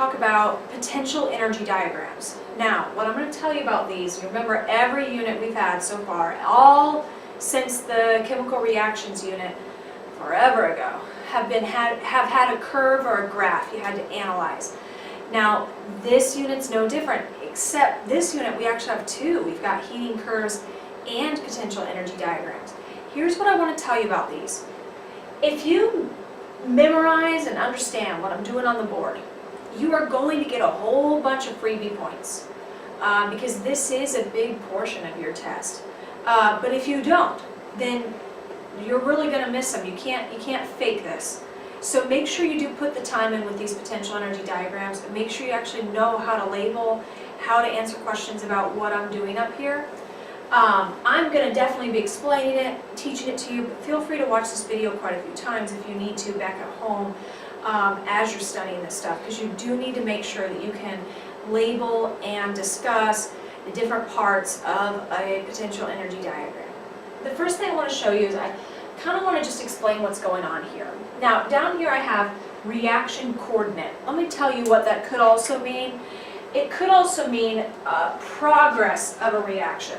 talk about potential energy diagrams. Now, what I'm going to tell you about these, you remember every unit we've had so far, all since the chemical reactions unit forever ago, have had a curve or a graph you had to analyze. Now, this unit's no different, except this unit we actually have two. We've got heating curves and potential energy diagrams. Here's what I want to tell you about these. If you memorize and understand what I'm doing on the board, you are going to get a whole bunch of freebie points because this is a big portion of your test. But if you don't, then you're really going to miss them. You can't fake this. So make sure you do put the time in with these potential energy diagrams, and make sure you actually know how to label, how to answer questions about what I'm doing up here. I'm going to definitely be explaining it, teaching it to you, but feel free to watch this video quite a few times if you need to back at home as you're studying this stuff, because you do need to make sure that you can label and discuss the different parts of a potential energy diagram. The first thing I want to show you is I kind of want to just explain what's going on here. Now, down here I have reaction coordinate. Let me tell you what that could also mean. It could also mean progress of a reaction.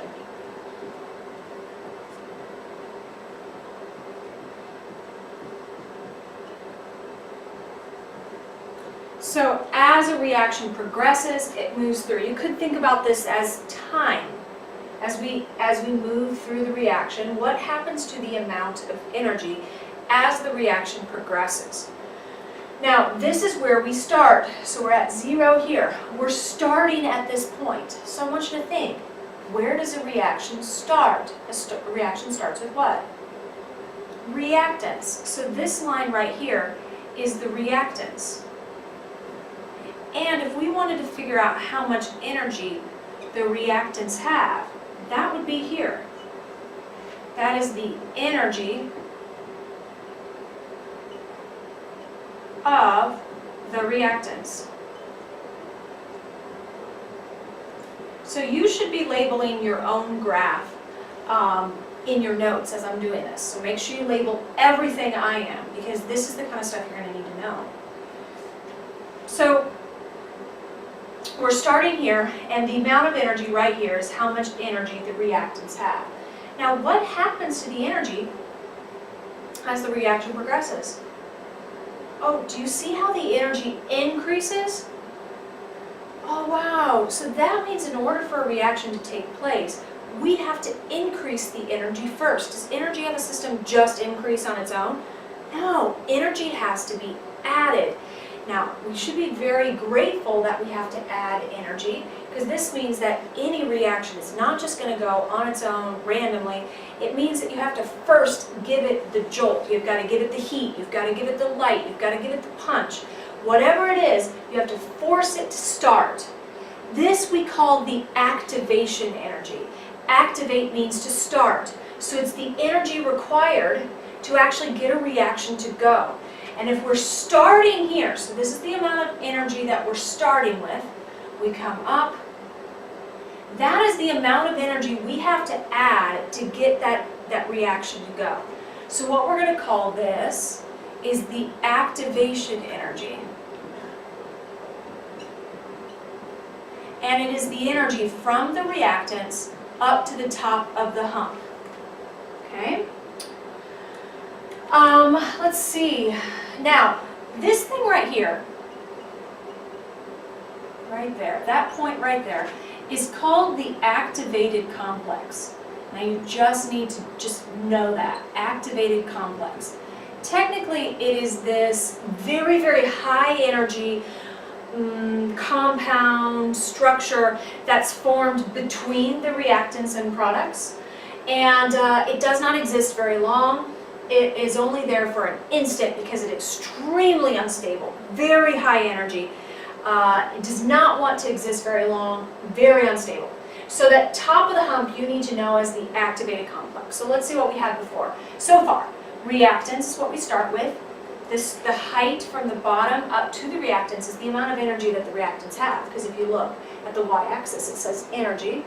So as a reaction progresses, it moves through. You could think about this as time. As we move through the reaction, what happens to the amount of energy as the reaction progresses? Now, this is where we start. So we're at 0 here. We're starting at this point. So I want you to think, where does a reaction start? A reaction starts with what? Reactants. So this line right here is the reactants. And if we wanted to figure out how much energy the reactants have, that would be here. That is the energy of the reactants. So you should be labeling your own graph in your notes as I'm doing this. So make sure you label everything I am, because this is the kind of stuff you're going to need to know. So we're starting here, and the amount of energy right here is how much energy the reactants have. Now, what happens to the energy as the reaction progresses? Oh, do you see how the energy increases? Oh, wow. So that means in order for a reaction to take place, we have to increase the energy first. Does energy of a system just increase on its own? No, energy has to be added. Now, we should be very grateful that we have to add energy, because this means that any reaction is not just going to go on its own randomly. It means that you have to first give it the jolt. You've got to give it the heat. You've got to give it the light. You've got to give it the punch. Whatever it is, you have to force it to start. This we call the activation energy. Activate means to start. So it's the energy required to actually get a reaction to go. And if we're starting here, so this is the amount of energy that we're starting with, we come up. That is the amount of energy we have to add to get that reaction to go. So what we're going to call this is the activation energy. And it is the energy from the reactants up to the top of the hump. Okay? Let's see. Now, this thing right here, right there, that point right there, is called the activated complex. Now you just need to just know that, activated complex. Technically, it is this very, very high energy compound structure that's formed between the reactants and products. And it does not exist very long. It is only there for an instant because it's extremely unstable, very high energy. It does not want to exist very long, very unstable. So that top of the hump you need to know as the activated complex. So let's see what we had before. So far, reactants is what we start with. The height from the bottom up to the reactants is the amount of energy that the reactants have, because if you look at the y-axis it says energy.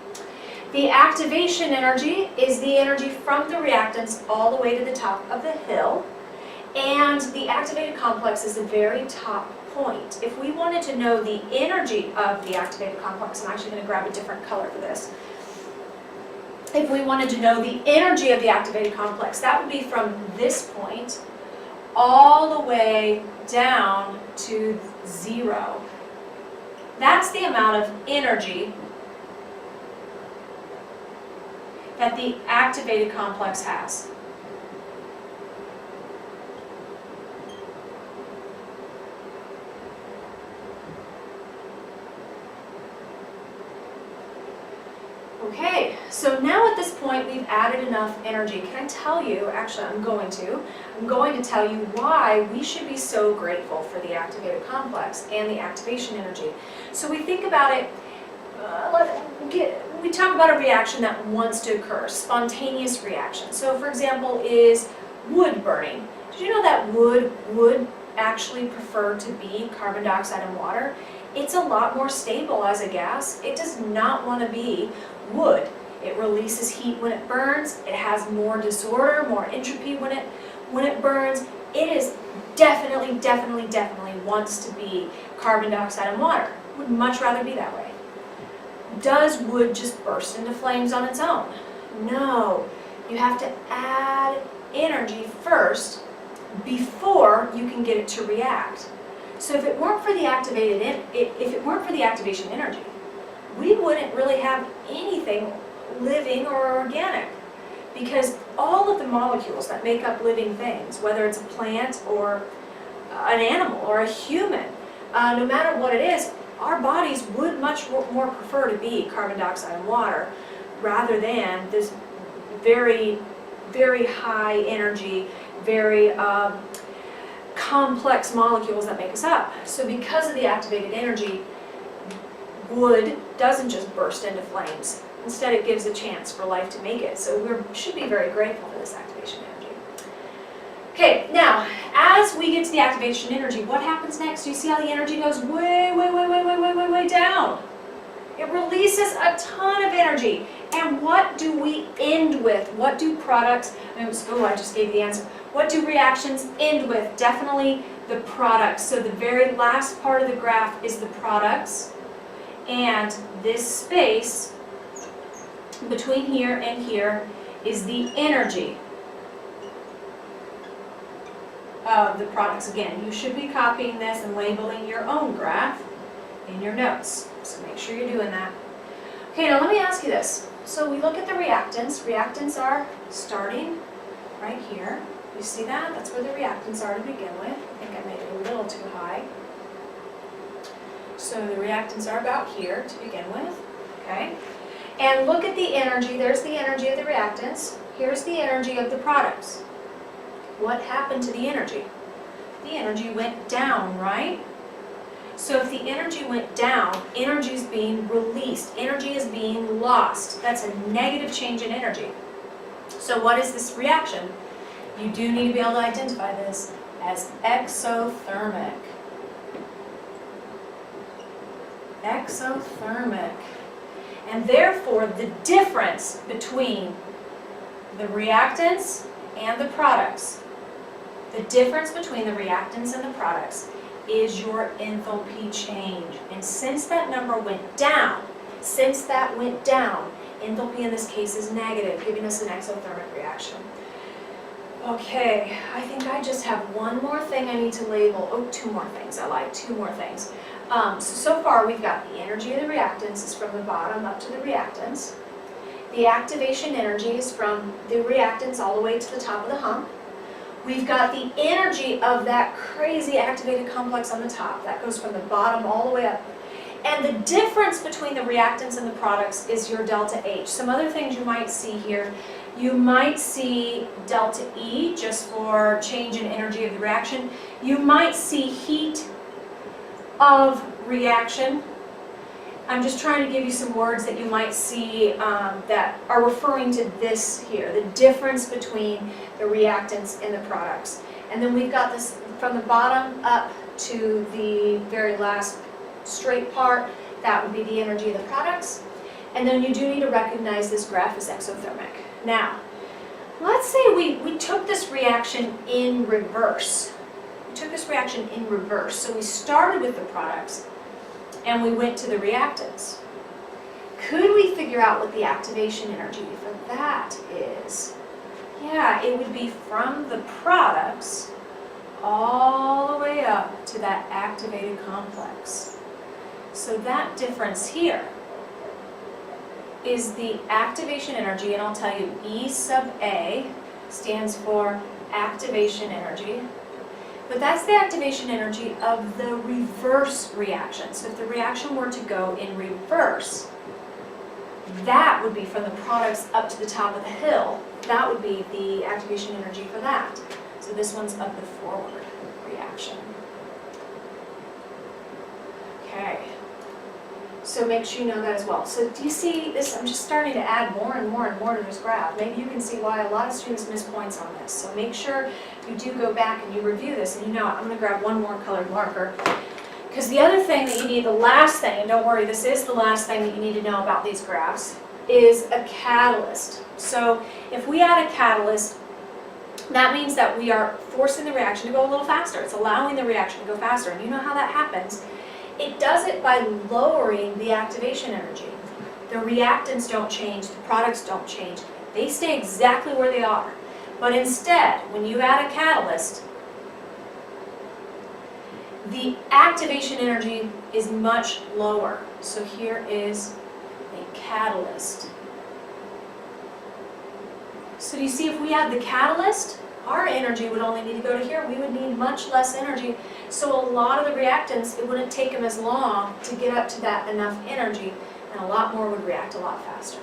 The activation energy is the energy from the reactants all the way to the top of the hill. And the activated complex is the very top point, if we wanted to know the energy of the activated complex, I'm actually going to grab a different color for this. If we wanted to know the energy of the activated complex, that would be from this point all the way down to 0. That's the amount of energy that the activated complex has. Okay, so now at this point we've added enough energy. Can I tell you, actually I'm going to tell you why we should be so grateful for the activated complex and the activation energy. So we think about it, we talk about a reaction that wants to occur, spontaneous reaction. So for example is wood burning. Did you know that wood would actually prefer to be carbon dioxide and water? It's a lot more stable as a gas. It does not want to be wood. It releases heat when it burns. It has more disorder, more entropy when it burns. It is definitely wants to be carbon dioxide and water. Would much rather be that way. Does wood just burst into flames on its own? No. You have to add energy first before you can get it to react. So if it weren't for the activation energy, we wouldn't really have anything living or organic, because all of the molecules that make up living things, whether it's a plant or an animal or a human, no matter what it is, our bodies would much more prefer to be carbon dioxide and water rather than this very high energy, very complex molecules that make us up. So because of the activated energy, wood doesn't just burst into flames. Instead, it gives a chance for life to make it. So we should be very grateful for this activation energy. Okay, now, as we get to the activation energy, what happens next? Do you see how the energy goes way down? It releases a ton of energy. And what do we end with? What do products, I just gave you the answer. What do reactions end with? Definitely the products. So the very last part of the graph is the products. And this space between here and here is the energy of the products. Again, you should be copying this and labeling your own graph in your notes. So make sure you're doing that. Okay, now let me ask you this. So we look at the reactants. Reactants are starting right here. You see that? That's where the reactants are to begin with. I think I made it a little too high. So the reactants are about here to begin with, okay? And look at the energy. There's the energy of the reactants. Here's the energy of the products. What happened to the energy? The energy went down, right? So if the energy went down, energy is being released. Energy is being lost. That's a negative change in energy. So what is this reaction? You do need to be able to identify this as exothermic. Exothermic. And therefore, the difference between the reactants and the products, the difference between the reactants and the products is your enthalpy change. And since that number went down, enthalpy in this case is negative, giving us an exothermic reaction. Okay, I think I just have one more thing I need to label. Oh, two more things. I lied, two more things. So far we've got the energy of the reactants is from the bottom up to the reactants. The activation energy is from the reactants all the way to the top of the hump. We've got the energy of that crazy activated complex on the top. That goes from the bottom all the way up. And the difference between the reactants and the products is your delta H. Some other things you might see here. You might see delta E, just for change in energy of the reaction. You might see heat of reaction. I'm just trying to give you some words that you might see that are referring to this here, the difference between the reactants and the products. And then we've got this from the bottom up to the very last straight part. That would be the energy of the products. And then you do need to recognize this graph as exothermic. Now, let's say we took this reaction in reverse. We took this reaction in reverse. So we started with the products and we went to the reactants. Could we figure out what the activation energy for that is? Yeah, it would be from the products all the way up to that activated complex. So that difference here is the activation energy, and I'll tell you E sub A stands for activation energy, but that's the activation energy of the reverse reaction. So if the reaction were to go in reverse, that would be from the products up to the top of the hill. That would be the activation energy for that. So this one's of the forward reaction. Okay. So make sure you know that as well. So do you see this? I'm just starting to add more and more and more to this graph. Maybe you can see why a lot of students miss points on this. So make sure you do go back and you review this. And you know, I'm going to grab one more colored marker. Because the other thing that you need, the last thing, and don't worry, this is the last thing that you need to know about these graphs, is a catalyst. So if we add a catalyst, that means that we are forcing the reaction to go a little faster. It's allowing the reaction to go faster. And you know how that happens? It does it by lowering the activation energy. The reactants don't change, the products don't change. They stay exactly where they are. But instead, when you add a catalyst, the activation energy is much lower. So here is a catalyst. So do you see, if we add the catalyst, our energy would only need to go to here. We would need much less energy. So a lot of the reactants, it wouldn't take them as long to get up to that enough energy, and a lot more would react a lot faster.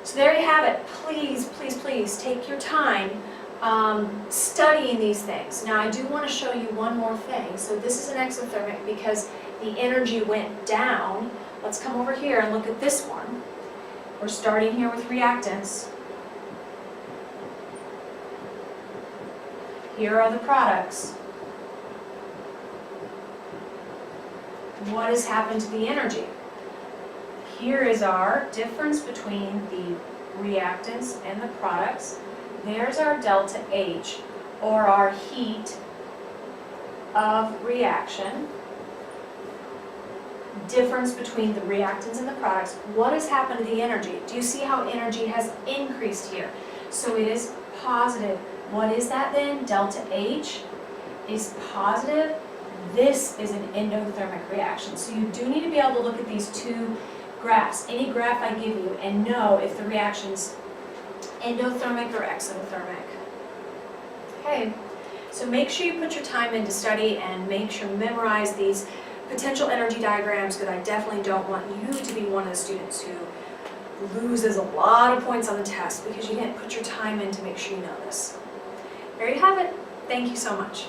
So there you have it. Please, please, please take your time studying these things. Now I do want to show you one more thing. So this is an exothermic because the energy went down. Let's come over here and look at this one. We're starting here with reactants. Here are the products. What has happened to the energy? Here is our difference between the reactants and the products. There's our delta H, or our heat of reaction. Difference between the reactants and the products. What has happened to the energy? Do you see how energy has increased here? So it is positive. What is that then? Delta H is positive. This is an endothermic reaction. So you do need to be able to look at these two graphs, any graph I give you, and know if the reaction's endothermic or exothermic. Okay, so make sure you put your time in to study and make sure you memorize these potential energy diagrams, because I definitely don't want you to be one of the students who loses a lot of points on the test because you didn't put your time in to make sure you know this. There you have it. Thank you so much.